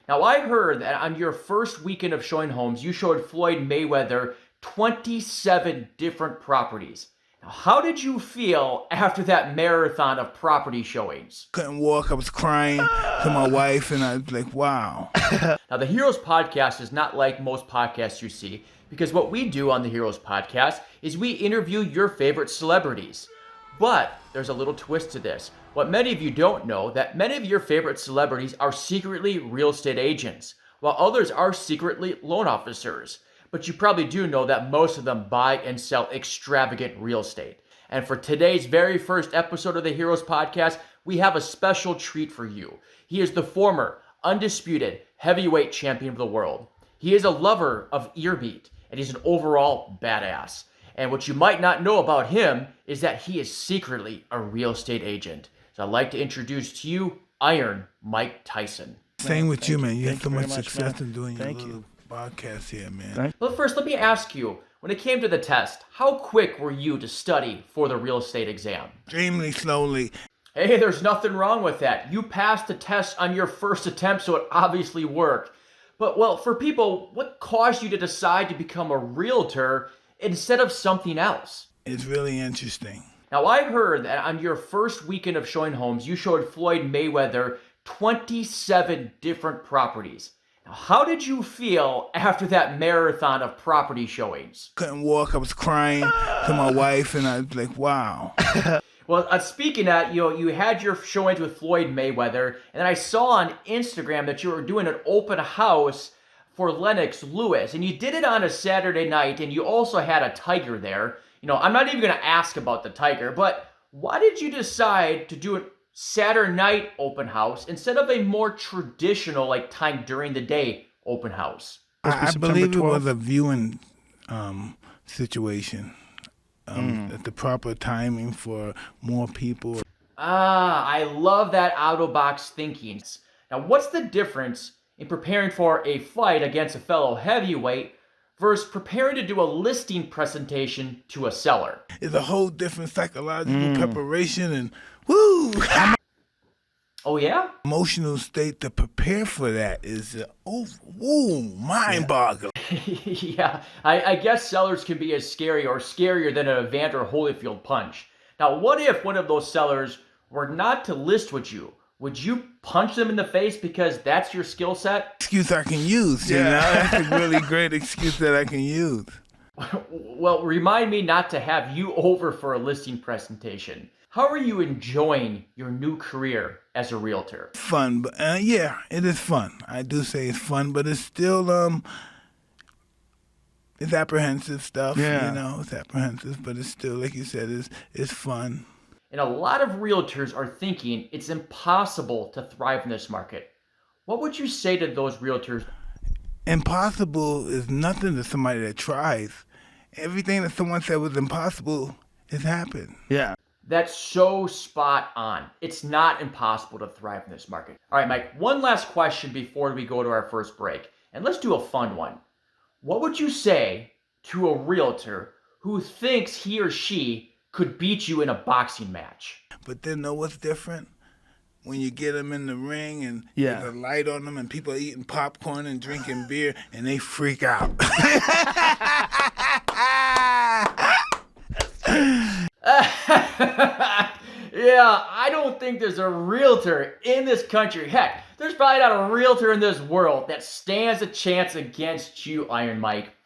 Now, I heard that on your first weekend of showing homes, you showed Floyd Mayweather 27 different properties. Now, how did you feel after that marathon of property showings? Couldn't walk. I was crying to my wife, and I was like, wow. Now, the Heroes Podcast is not like most podcasts you see, because what we do on the Heroes Podcast is we interview your favorite celebrities. But there's a little twist to this. What many of you don't know, that many of your favorite celebrities are secretly real estate agents, while others are secretly loan officers. But you probably do know that most of them buy and sell extravagant real estate. And for today's very first episode of the Heroes Podcast, we have a special treat for you. He is the former, undisputed heavyweight champion of the world. He is a lover of earbeat, and he's an overall badass. And what you might not know about him is that he is secretly a real estate agent. So I'd like to introduce to you Iron Mike Tyson. Same with you, man. You have so much much, success man. in doing Thank your you. little podcast here, man. Well, first, let me ask you, when it came to the test, how quick were you to study for the real estate exam? Extremely slowly. Hey, there's nothing wrong with that. You passed the test on your first attempt, so it obviously worked. But, well, for people, what caused you to decide to become a realtor instead of something else? It's really interesting. Now, I heard that on your first weekend of showing homes, you showed Floyd Mayweather 27 different properties. Now, how did you feel after that marathon of property showings? Couldn't walk. I was crying to my wife, and I was like, wow. Well, speaking of, you had your showings with Floyd Mayweather, and I saw on Instagram that you were doing an open house for Lennox Lewis, and you did it on a Saturday night, and you also had a tiger there. I'm not even going to ask about the tiger, but why did you decide to do a Saturday night open house instead of a more traditional, like time during the day open house? I September believe it 12th? was a viewing situation. At the proper timing for more people. I love that out-of-box thinking. Now, what's the difference in preparing for a fight against a fellow heavyweight versus preparing to do a listing presentation to a seller? It's a whole different psychological preparation and woo! Oh, yeah? Emotional state to prepare for that is mind-boggling. Yeah, I guess sellers can be as scary or scarier than an Evander Holyfield punch. Now, what if one of those sellers were not to list with you? Would you punch them in the face because that's your skill set? Excuse I can use, you know? That's a really great excuse that I can use. Well, remind me not to have you over for a listing presentation. How are you enjoying your new career as a realtor? Fun, but yeah, it is fun. I do say it's fun, but it's still it's apprehensive stuff. Yeah. It's apprehensive, but it's still, like you said, it's fun. And a lot of realtors are thinking it's impossible to thrive in this market. What would you say to those realtors? Impossible is nothing to somebody that tries. Everything that someone said was impossible has happened. Yeah. That's so spot on. It's not impossible to thrive in this market. All right, Mike, one last question before we go to our first break. And let's do a fun one. What would you say to a realtor who thinks he or she could beat you in a boxing match? But then know what's different? When you get them in the ring and Yeah. there's a light on them and people are eating popcorn and drinking beer and they freak out. Yeah, I don't think there's a realtor in this country. Heck, there's probably not a realtor in this world that stands a chance against you, Iron Mike.